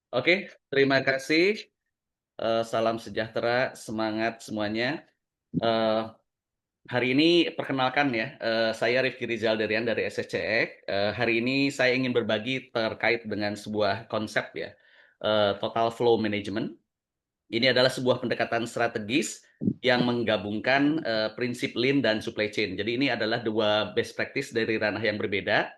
Oke, terima kasih. Salam sejahtera, semangat semuanya. Eee, Hari ini perkenalkan ya, saya Rifki Rizal Derian dari SSCX. Hari ini saya ingin berbagi terkait dengan sebuah konsep ya, Total Flow Management. Ini adalah sebuah pendekatan strategis yang menggabungkan prinsip Lean dan supply chain. Jadi ini adalah dua best practice dari ranah yang berbeda.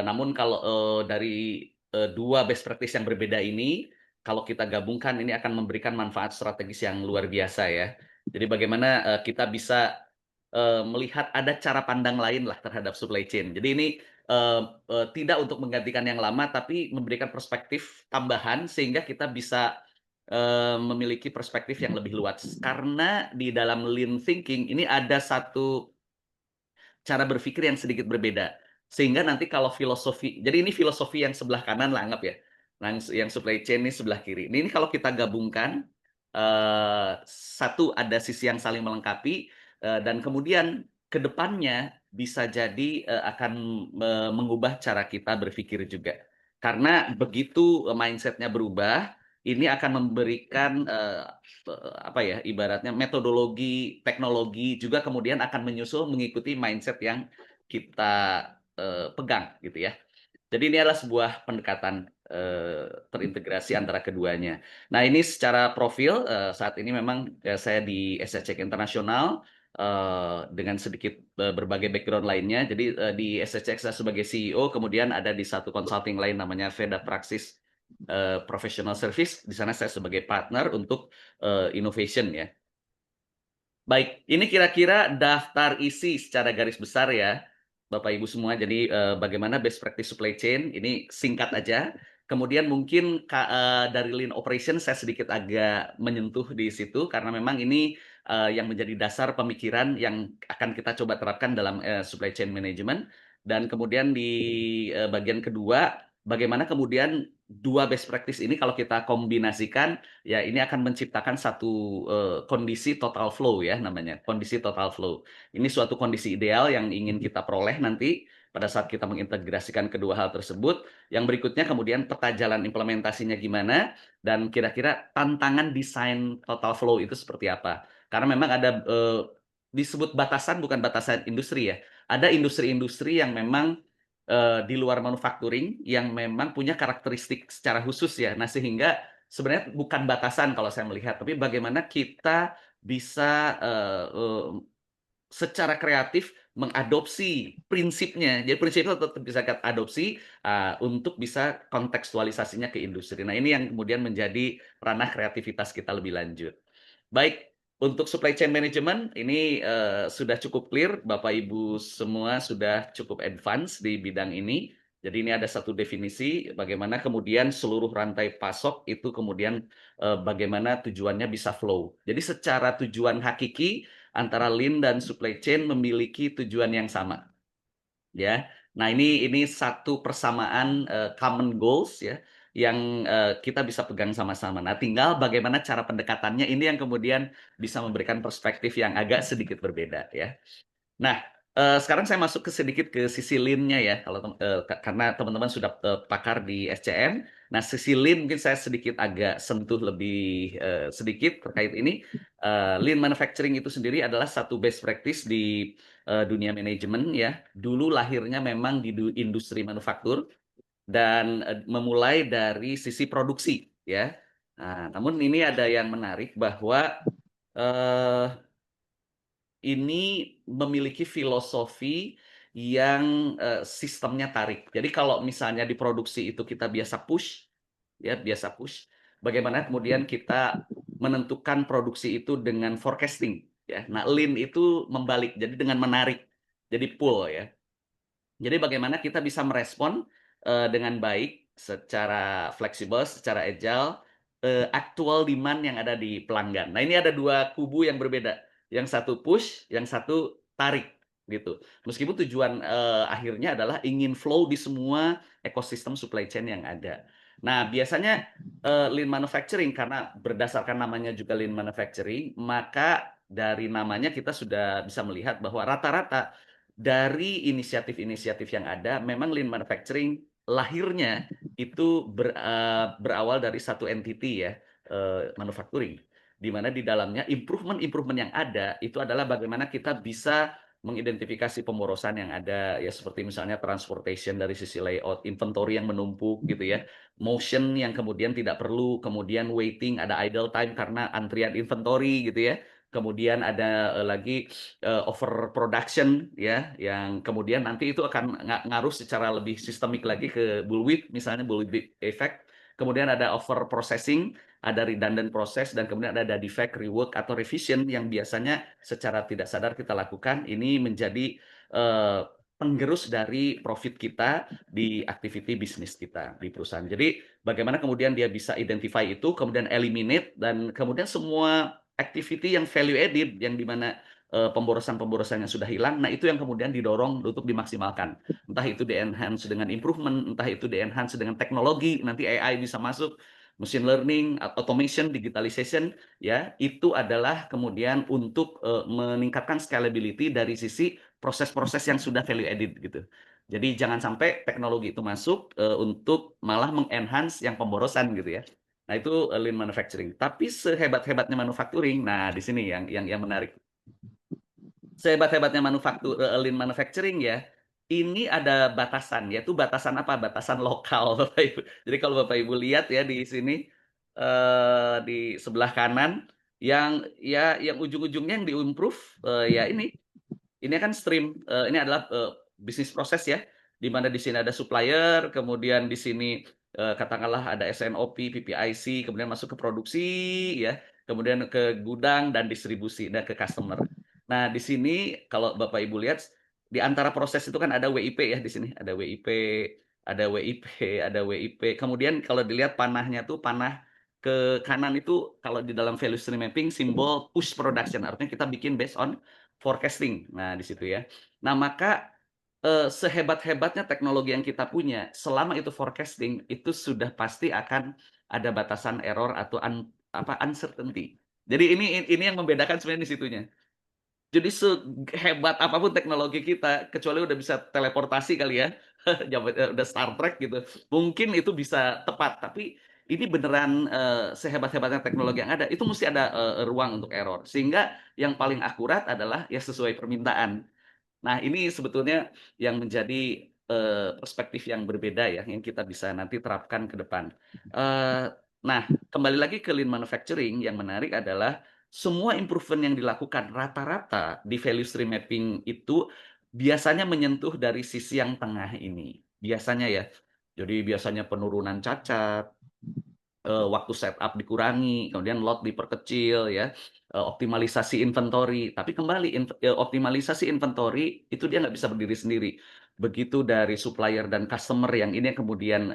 Namun kalau dari dua best practice yang berbeda ini, kalau kita gabungkan ini akan memberikan manfaat strategis yang luar biasa ya. Jadi bagaimana kita bisa melihat ada cara pandang lain lah terhadap supply chain. Jadi ini tidak untuk menggantikan yang lama, tapi memberikan perspektif tambahan sehingga kita bisa memiliki perspektif yang lebih luas. Karena di dalam lean thinking ini ada satu cara berpikir yang sedikit berbeda. Sehingga nanti kalau filosofi, jadi ini filosofi yang sebelah kanan lah anggap ya. Nah, yang supply chain ini sebelah kiri. Ini kalau kita gabungkan, satu ada sisi yang saling melengkapi, dan kemudian ke depannya bisa jadi akan mengubah cara kita berpikir juga. Karena begitu mindset-nya berubah, ini akan memberikan apa ya, ibaratnya metodologi, teknologi juga kemudian akan menyusul mengikuti mindset yang kita pegang gitu ya. Jadi ini adalah sebuah pendekatan terintegrasi antara keduanya. Nah, ini secara profil saat ini memang saya di SSCX Internasional dengan sedikit berbagai background lainnya. Jadi di SSCX saya sebagai CEO, kemudian ada di satu consulting lain namanya Veda Praxis Professional Service. Di sana saya sebagai partner untuk innovation ya. Baik, ini kira-kira daftar isi secara garis besar ya, Bapak Ibu semua. Jadi bagaimana best practice supply chain ini singkat aja. Kemudian mungkin dari lean operation saya sedikit agak menyentuh di situ karena memang ini yang menjadi dasar pemikiran yang akan kita coba terapkan dalam supply chain management. Dan kemudian di bagian kedua, bagaimana kemudian dua best practice ini kalau kita kombinasikan ya ini akan menciptakan satu kondisi total flow ya namanya, kondisi total flow. Ini suatu kondisi ideal yang ingin kita peroleh nanti pada saat kita mengintegrasikan kedua hal tersebut. Yang berikutnya kemudian peta jalan implementasinya gimana dan kira-kira tantangan desain total flow itu seperti apa. Karena memang ada disebut batasan bukan batasan industri ya. Ada industri-industri yang memang di luar manufacturing yang memang punya karakteristik secara khusus ya. Nah, sehingga sebenarnya bukan batasan kalau saya melihat, tapi bagaimana kita bisa secara kreatif mengadopsi prinsipnya. Jadi prinsipnya tetap bisa kita adopsi untuk bisa kontekstualisasinya ke industri. Nah, ini yang kemudian menjadi ranah kreativitas kita lebih lanjut. Baik, untuk supply chain management ini sudah cukup clear, Bapak Ibu semua sudah cukup advance di bidang ini. Jadi ini ada satu definisi bagaimana kemudian seluruh rantai pasok itu kemudian bagaimana tujuannya bisa flow. Jadi secara tujuan hakiki antara lean dan supply chain memiliki tujuan yang sama, ya. Nah, ini satu persamaan common goals ya yang kita bisa pegang sama-sama. Nah, tinggal bagaimana cara pendekatannya ini yang kemudian bisa memberikan perspektif yang agak sedikit berbeda ya. Nah, sekarang saya masuk sedikit ke sisi lean-nya ya, kalau karena teman-teman sudah pakar di SCM. Nah, sisi lean mungkin saya sedikit agak sentuh lebih sedikit terkait ini. Lean manufacturing itu sendiri adalah satu best practice di dunia manajemen ya. Dulu lahirnya memang di industri manufaktur dan memulai dari sisi produksi ya. Nah, namun ini ada yang menarik bahwa eh, ini memiliki filosofi yang sistemnya tarik. Jadi kalau misalnya di produksi itu kita biasa push, ya biasa push, bagaimana kemudian kita menentukan produksi itu dengan forecasting, ya. Nah, lean itu membalik, jadi dengan menarik, jadi pull ya. Jadi bagaimana kita bisa merespon dengan baik, secara fleksibel, secara agile, aktual demand yang ada di pelanggan. Nah, ini ada dua kubu yang berbeda. Yang satu push, yang satu tarik, gitu. Meskipun tujuan akhirnya adalah ingin flow di semua ekosistem supply chain yang ada. Nah, biasanya lean manufacturing karena berdasarkan namanya juga lean manufacturing, maka dari namanya kita sudah bisa melihat bahwa rata-rata dari inisiatif-inisiatif yang ada, memang lean manufacturing lahirnya itu berawal dari satu entity ya, manufacturing, di mana di dalamnya improvement-improvement yang ada itu adalah bagaimana kita bisa mengidentifikasi pemborosan yang ada, ya seperti misalnya transportation dari sisi layout, inventory yang menumpuk gitu ya, motion yang kemudian tidak perlu, kemudian waiting, ada idle time karena antrian inventory gitu ya. Kemudian ada lagi overproduction ya, yang kemudian nanti itu akan ngaruh secara lebih sistemik lagi ke bullwhip, misalnya bullwhip effect. Kemudian ada over processing, ada redundant process, dan kemudian ada defect, rework, atau revision yang biasanya secara tidak sadar kita lakukan. Ini menjadi penggerus dari profit kita di activity bisnis kita di perusahaan. Jadi bagaimana kemudian dia bisa identify itu, kemudian eliminate, dan kemudian semua activity yang value added, yang dimana pemborosan-pemborosan yang sudah hilang, nah itu yang kemudian didorong untuk dimaksimalkan. Entah itu di-enhance dengan improvement, entah itu di-enhance dengan teknologi, nanti AI bisa masuk, machine learning, automation, digitalization, ya, itu adalah kemudian untuk meningkatkan scalability dari sisi proses-proses yang sudah value added gitu. Jadi jangan sampai teknologi itu masuk untuk malah meng-enhance yang pemborosan gitu ya. Nah, itu lean manufacturing. Tapi sehebat-hebatnya manufacturing, nah di sini yang menarik. Sehebat-hebatnya lean manufacturing ya, ini ada batasan, yaitu batasan apa? Batasan lokal, Bapak Ibu. Jadi kalau Bapak Ibu lihat ya di sini, di sebelah kanan, yang ujung-ujungnya yang di-improve, ya ini kan stream, ini adalah bisnis proses ya, di mana di sini ada supplier, kemudian di sini katakanlah ada SNOP, PPIC, kemudian masuk ke produksi, ya, kemudian ke gudang dan distribusi dan ke customer. Nah, di sini kalau Bapak Ibu lihat di antara proses itu kan ada WIP ya di sini, ada WIP, ada WIP, ada WIP. Kemudian kalau dilihat panahnya tuh panah ke kanan itu kalau di dalam value stream mapping simbol push production, artinya kita bikin based on forecasting. Nah, di situ ya. Nah, maka sehebat-hebatnya teknologi yang kita punya, selama itu forecasting, itu sudah pasti akan ada batasan error atau uncertainty. Jadi ini yang membedakan sebenarnya di situnya. Jadi sehebat apapun teknologi kita, kecuali udah bisa teleportasi kali ya, udah Star Trek gitu, mungkin itu bisa tepat. Tapi ini beneran sehebat-hebatnya teknologi yang ada, itu mesti ada ruang untuk error. Sehingga yang paling akurat adalah ya sesuai permintaan. Nah, ini sebetulnya yang menjadi perspektif yang berbeda ya, yang kita bisa nanti terapkan ke depan. Nah, kembali lagi ke lean manufacturing, yang menarik adalah semua improvement yang dilakukan rata-rata di value stream mapping itu biasanya menyentuh dari sisi yang tengah ini. Biasanya ya. Jadi biasanya penurunan cacat, waktu setup dikurangi, kemudian lot diperkecil ya, optimalisasi inventory. Tapi kembali optimalisasi inventory itu dia nggak bisa berdiri sendiri. Begitu dari supplier dan customer yang ini yang kemudian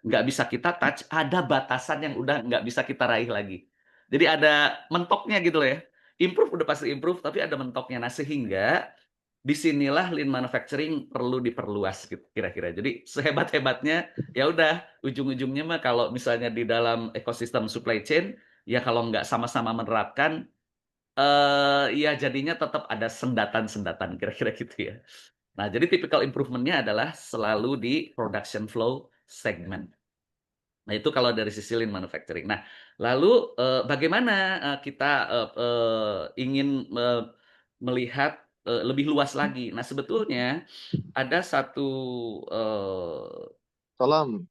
nggak bisa kita touch, ada batasan yang udah nggak bisa kita raih lagi. Jadi ada mentoknya gitu loh ya. Improve udah pasti improve, tapi ada mentoknya. Nah, sehingga disinilah lean manufacturing perlu diperluas gitu kira-kira. Jadi sehebat-hebatnya ya udah ujung-ujungnya mah kalau misalnya di dalam ekosistem supply chain ya kalau nggak sama-sama menerapkan ya jadinya tetap ada sendatan-sendatan kira-kira gitu ya. Nah, jadi typical improvement-nya adalah selalu di production flow segment. Nah, itu kalau dari sisi lean manufacturing. Nah, lalu bagaimana kita ingin melihat lebih luas lagi. Nah, sebetulnya ada satu Salam.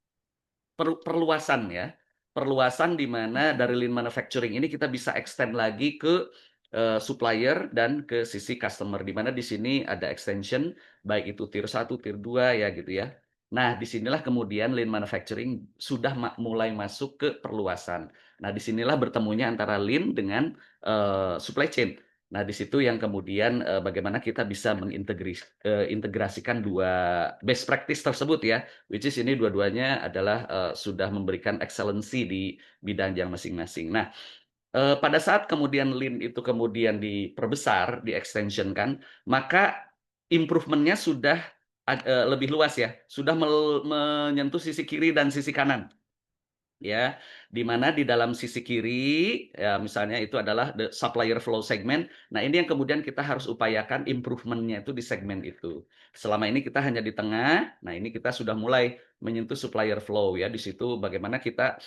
perluasan ya, perluasan di mana dari lean manufacturing ini kita bisa extend lagi ke supplier dan ke sisi customer, di mana di sini ada extension, baik itu tier 1, tier 2 ya gitu ya. Nah, disinilah kemudian lean manufacturing sudah mulai masuk ke perluasan. Nah, disinilah bertemunya antara lean dengan supply chain. Nah, di situ yang kemudian bagaimana kita bisa mengintegrasikan dua best practice tersebut ya, which is ini dua-duanya adalah sudah memberikan excellency di bidang yang masing-masing. Nah, pada saat kemudian lean itu kemudian diperbesar, di-extension kan, maka improvement-nya sudah lebih luas ya, sudah menyentuh sisi kiri dan sisi kanan. ya, di mana di dalam sisi kiri, ya misalnya itu adalah the supplier flow segment. Nah, ini yang kemudian kita harus upayakan improvement-nya itu di segmen itu. Selama ini kita hanya di tengah, nah ini kita sudah mulai menyentuh supplier flow ya. Di situ bagaimana kita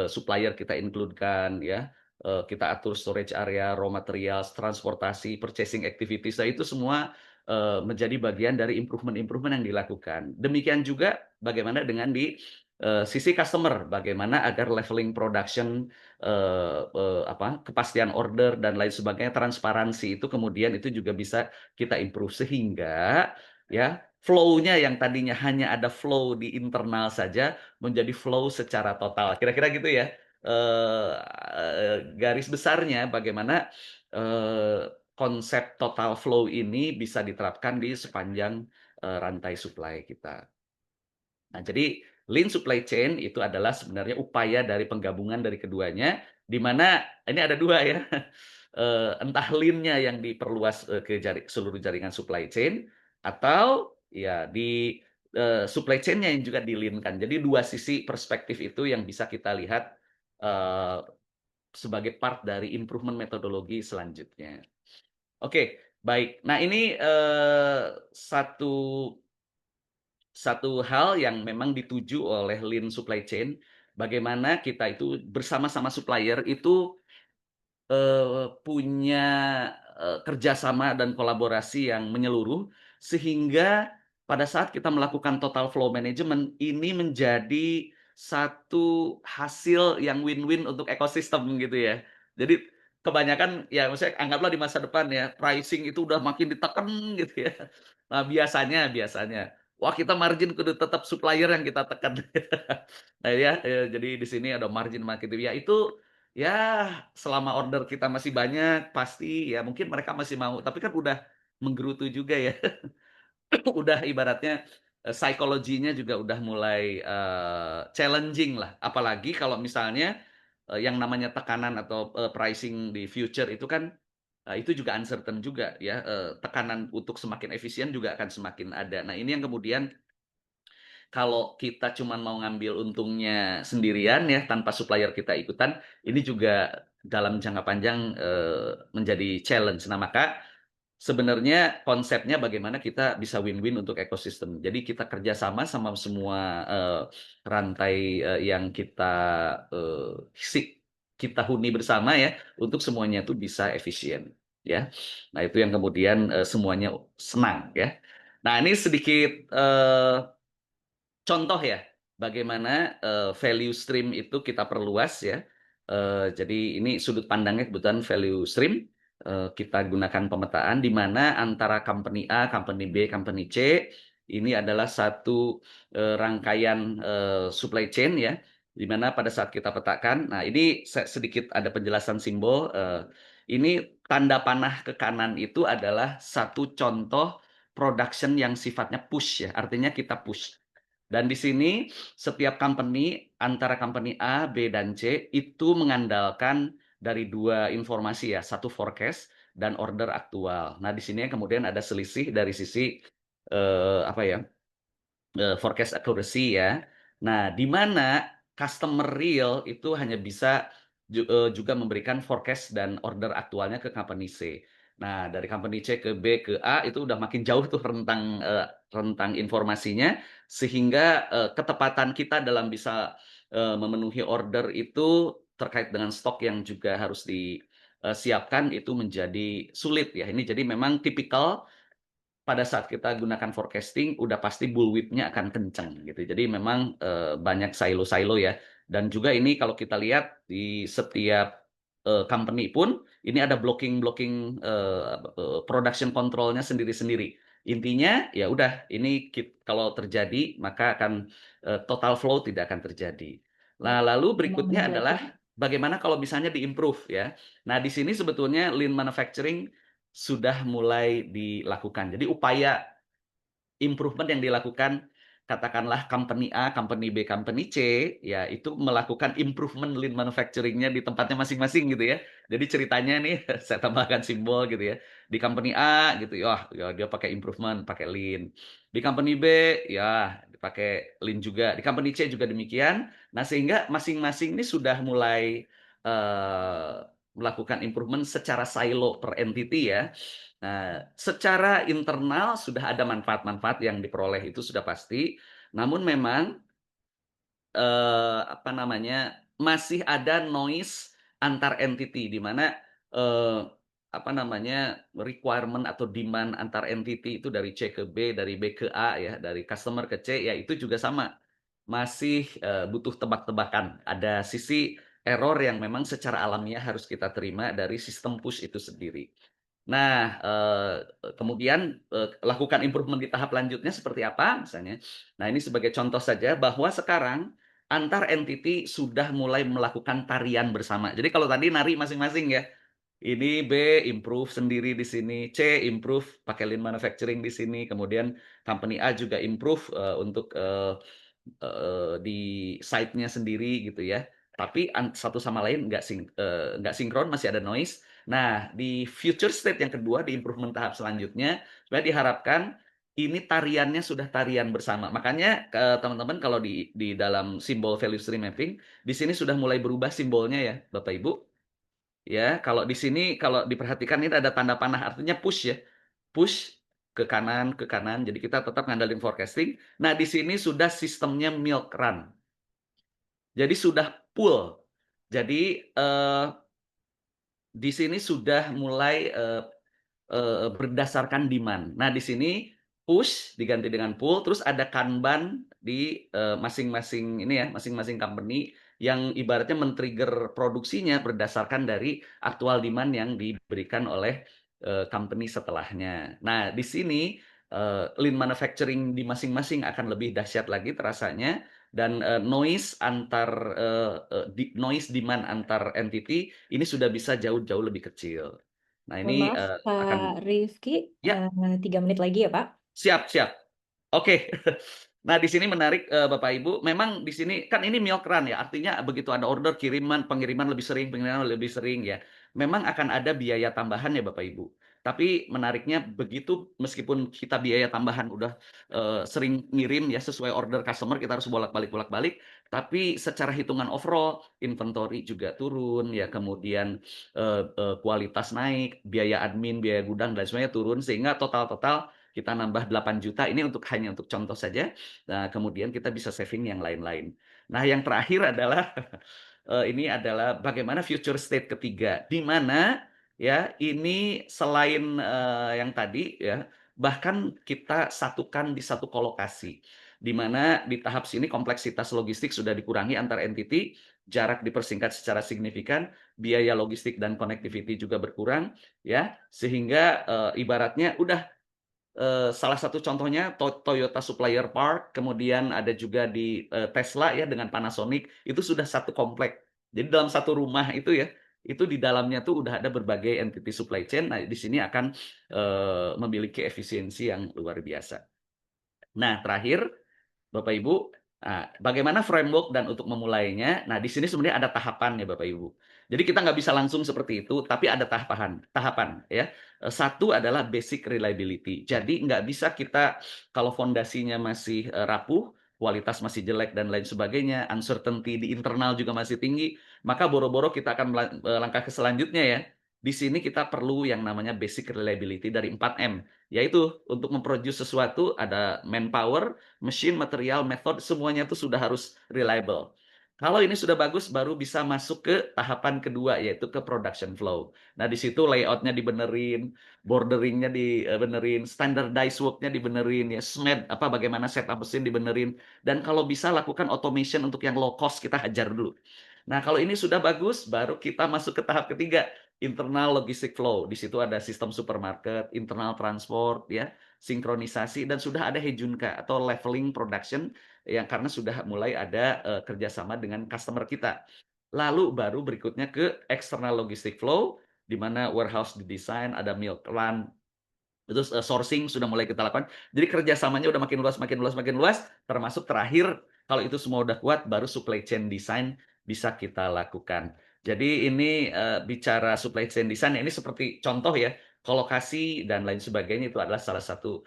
supplier kita include-kan ya. Kita atur storage area, raw materials, transportasi, purchasing activities. Nah, itu semua menjadi bagian dari improvement-improvement yang dilakukan. Demikian juga bagaimana dengan di sisi customer, bagaimana agar leveling production, kepastian order dan lain sebagainya, transparansi itu kemudian itu juga bisa kita improve sehingga ya flow-nya yang tadinya hanya ada flow di internal saja menjadi flow secara total. Kira-kira gitu ya. Garis besarnya bagaimana konsep total flow ini bisa diterapkan di sepanjang rantai supply kita. Nah, jadi lean supply chain itu adalah sebenarnya upaya dari penggabungan dari keduanya, di mana ini ada dua ya, entah lean-nya yang diperluas ke seluruh jaringan supply chain, atau ya di supply chain-nya yang juga di-lean-kan. Jadi dua sisi perspektif itu yang bisa kita lihat eh, sebagai part dari improvement metodologi selanjutnya. Oke, baik. Nah ini satu satu hal yang memang dituju oleh lean supply chain, bagaimana kita itu bersama-sama supplier itu, punya, kerjasama dan kolaborasi yang menyeluruh, sehingga pada saat kita melakukan total flow management, ini menjadi satu hasil yang win-win untuk ekosistem gitu ya. Jadi kebanyakan ya maksudnya anggaplah di masa depan ya, pricing itu udah makin ditekan gitu ya. Nah biasanya biasanya, wah kita margin kudu tetap supplier yang kita tekan. Nah ya, jadi di sini ada margin marketing, ya itu, ya selama order kita masih banyak, pasti ya mungkin mereka masih mau, tapi kan udah menggerutu juga ya. Udah ibaratnya, psikologinya juga udah mulai, challenging lah. Apalagi kalau misalnya, yang namanya tekanan atau, pricing di future itu kan, itu juga uncertain juga ya, tekanan untuk semakin efisien juga akan semakin ada. Nah ini yang kemudian kalau kita cuman mau ngambil untungnya sendirian ya, tanpa supplier kita ikutan, ini juga dalam jangka panjang, menjadi challenge. Nah, maka sebenarnya konsepnya bagaimana kita bisa win-win untuk ekosistem. Jadi kita kerjasama sama semua, rantai, yang kita, kita huni bersama ya, untuk semuanya itu bisa efisien, ya. Nah, itu yang kemudian, semuanya senang, ya. Nah, ini sedikit, contoh ya, bagaimana, value stream itu kita perluas ya. Jadi ini sudut pandangnya kebetulan value stream, kita gunakan pemetaan di mana antara company A, company B, company C, ini adalah satu, rangkaian, supply chain ya, di mana pada saat kita petakan, nah ini sedikit ada penjelasan simbol, ini tanda panah ke kanan itu adalah satu contoh production yang sifatnya push ya, artinya kita push. Dan di sini setiap company, antara company A, B, dan C itu mengandalkan dari 2 informasi ya, satu forecast dan order aktual. Nah, di sini kemudian ada selisih dari sisi, apa ya, forecast accuracy ya. Nah, di mana customer real itu hanya bisa juga memberikan forecast dan order aktualnya ke company C. Nah, dari company C ke B ke A itu udah makin jauh tuh rentang informasinya, sehingga, ketepatan kita dalam bisa, memenuhi order itu terkait dengan stok yang juga harus disiapkan itu menjadi sulit ya. Ini jadi memang tipikal pada saat kita gunakan forecasting, udah pasti bullwhip-nya akan kencang gitu. Jadi memang, banyak silo-silo ya. Dan juga ini kalau kita lihat di setiap, company pun, ini ada blocking-blocking, production control-nya sendiri-sendiri. Intinya, ya udah ini kalau terjadi maka akan, total flow tidak akan terjadi. Nah, lalu berikutnya adalah bagaimana kalau misalnya di-improve ya. Nah, di sini sebetulnya lean manufacturing sudah mulai dilakukan. Jadi upaya improvement yang dilakukan katakanlah company A, company B, company C, ya itu melakukan improvement lean manufacturing-nya di tempatnya masing-masing gitu ya. Jadi ceritanya nih saya tambahkan simbol gitu ya. Di company A gitu ya, ya dia pakai improvement, pakai lean. Di company B ya pakai Lean juga. Di company C juga demikian. Nah, sehingga masing-masing ini sudah mulai melakukan improvement secara silo per entity ya. Nah, secara internal sudah ada manfaat-manfaat yang diperoleh itu sudah pasti. Namun memang apa namanya, masih ada noise antar entity di mana, apa namanya, requirement atau demand antar entity itu dari C ke B, dari B ke A ya, dari customer ke C, ya itu juga sama. Masih, butuh tebak-tebakan. Ada sisi error yang memang secara alamiah harus kita terima dari sistem push itu sendiri. Nah, kemudian, lakukan improvement di tahap lanjutnya seperti apa misalnya. Nah, ini sebagai contoh saja bahwa sekarang antar entity sudah mulai melakukan tarian bersama. Jadi kalau tadi nari masing-masing ya, ini B improve sendiri di sini, C improve pakai lean manufacturing di sini, kemudian company A juga improve, untuk, di site-nya sendiri gitu ya. Tapi satu sama lain nggak sinkron, masih ada noise. Nah, di future state yang kedua, di improvement tahap selanjutnya, sebenarnya diharapkan ini tariannya sudah tarian bersama. Makanya teman-teman kalau di dalam simbol value stream mapping, di sini sudah mulai berubah simbolnya ya, Bapak Ibu. Ya, kalau di sini kalau diperhatikan ini ada tanda panah, artinya push ya. Push ke kanan, ke kanan. Jadi kita tetap ngandelin forecasting. Nah, di sini sudah sistemnya milk run. Jadi sudah pull. Jadi di sini sudah mulai berdasarkan demand. Nah, di sini push diganti dengan pull, terus ada Kanban di masing-masing ini ya, masing-masing company yang ibaratnya men-trigger produksinya berdasarkan dari aktual demand yang diberikan oleh company setelahnya. Nah, di sini lean manufacturing di masing-masing akan lebih dahsyat lagi terasanya dan noise demand antar entity ini sudah bisa jauh-jauh lebih kecil. Nah, Mohon ini maaf, Pak Rifki, ya, 3 menit lagi ya, Pak. siap siap. Oke. Nah, di sini menarik, Bapak Ibu, memang di sini kan ini milk run ya, artinya begitu ada order pengiriman lebih sering ya. Memang akan ada biaya tambahan ya Bapak Ibu. Tapi menariknya begitu meskipun kita biaya tambahan udah, sering ngirim ya sesuai order customer, kita harus bolak-balik, tapi secara hitungan overall, inventory juga turun ya, kemudian, kualitas naik, biaya admin, biaya gudang dan semuanya turun, sehingga total-total kita nambah 8 juta ini hanya untuk contoh saja. Nah, kemudian kita bisa saving yang lain-lain. Nah, yang terakhir adalah ini adalah bagaimana future state ketiga, di mana ya ini selain yang tadi ya, bahkan kita satukan di satu kolokasi, di mana di tahap sini kompleksitas logistik sudah dikurangi antar entity, jarak dipersingkat secara signifikan, biaya logistik dan connectivity juga berkurang, ya, sehingga ibaratnya udah salah satu contohnya Toyota Supplier Park, kemudian ada juga di Tesla ya dengan Panasonic, itu sudah satu komplek. Jadi dalam satu rumah itu ya, itu di dalamnya tuh udah ada berbagai entity supply chain. Nah, di sini akan memiliki efisiensi yang luar biasa. Nah, terakhir Bapak Ibu, bagaimana framework dan untuk memulainya? Nah, di sini sebenarnya ada tahapan ya Bapak Ibu. Jadi kita nggak bisa langsung seperti itu, tapi ada tahapan ya. Satu adalah basic reliability. Jadi nggak bisa kita kalau fondasinya masih rapuh, kualitas masih jelek dan lain sebagainya, uncertainty di internal juga masih tinggi, maka boro-boro kita akan langkah ke selanjutnya ya. Di sini kita perlu yang namanya basic reliability dari 4M, yaitu untuk memproduce sesuatu ada manpower, mesin, material, method, semuanya itu sudah harus reliable. Kalau ini sudah bagus, baru bisa masuk ke tahapan kedua, yaitu ke production flow. Nah, di situ layoutnya dibenerin, borderingnya dibenerin, standardize worknya dibenerin, ya, SMED, bagaimana setup mesin dibenerin, dan kalau bisa lakukan automation untuk yang low cost, kita hajar dulu. Nah, kalau ini sudah bagus, baru kita masuk ke tahap ketiga, internal logistic flow. Di situ ada sistem supermarket, internal transport, ya, sinkronisasi, dan sudah ada Hejunka atau leveling production yang karena sudah mulai ada kerjasama dengan customer kita. Lalu baru berikutnya ke external logistic flow, di mana warehouse didesain, ada milk run, terus sourcing sudah mulai kita lakukan. Jadi kerjasamanya udah makin luas, makin luas, makin luas. Termasuk terakhir, kalau itu semua udah kuat, baru supply chain design bisa kita lakukan. Jadi ini bicara supply chain design, ini seperti contoh ya, kolokasi dan lain sebagainya itu adalah salah satu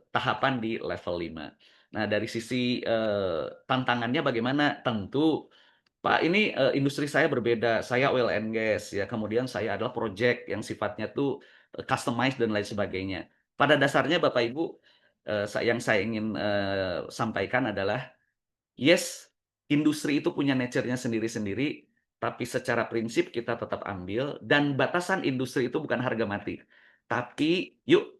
tahapan di level 5. Nah, dari sisi, tantangannya bagaimana? Tentu, Pak, ini, industri saya berbeda, saya oil and gas ya, kemudian saya adalah project yang sifatnya tuh, customize dan lain sebagainya. Pada dasarnya Bapak Ibu, yang saya ingin, sampaikan adalah yes, industri itu punya nature-nya sendiri-sendiri, tapi secara prinsip kita tetap ambil dan batasan industri itu bukan harga mati. Tapi yuk,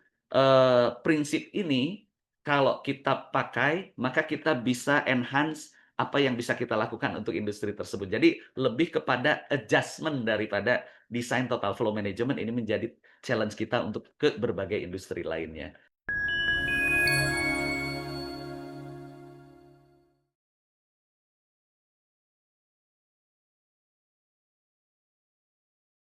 prinsip ini kalau kita pakai, maka kita bisa enhance apa yang bisa kita lakukan untuk industri tersebut. Jadi lebih kepada adjustment daripada desain total flow management ini menjadi challenge kita untuk ke berbagai industri lainnya.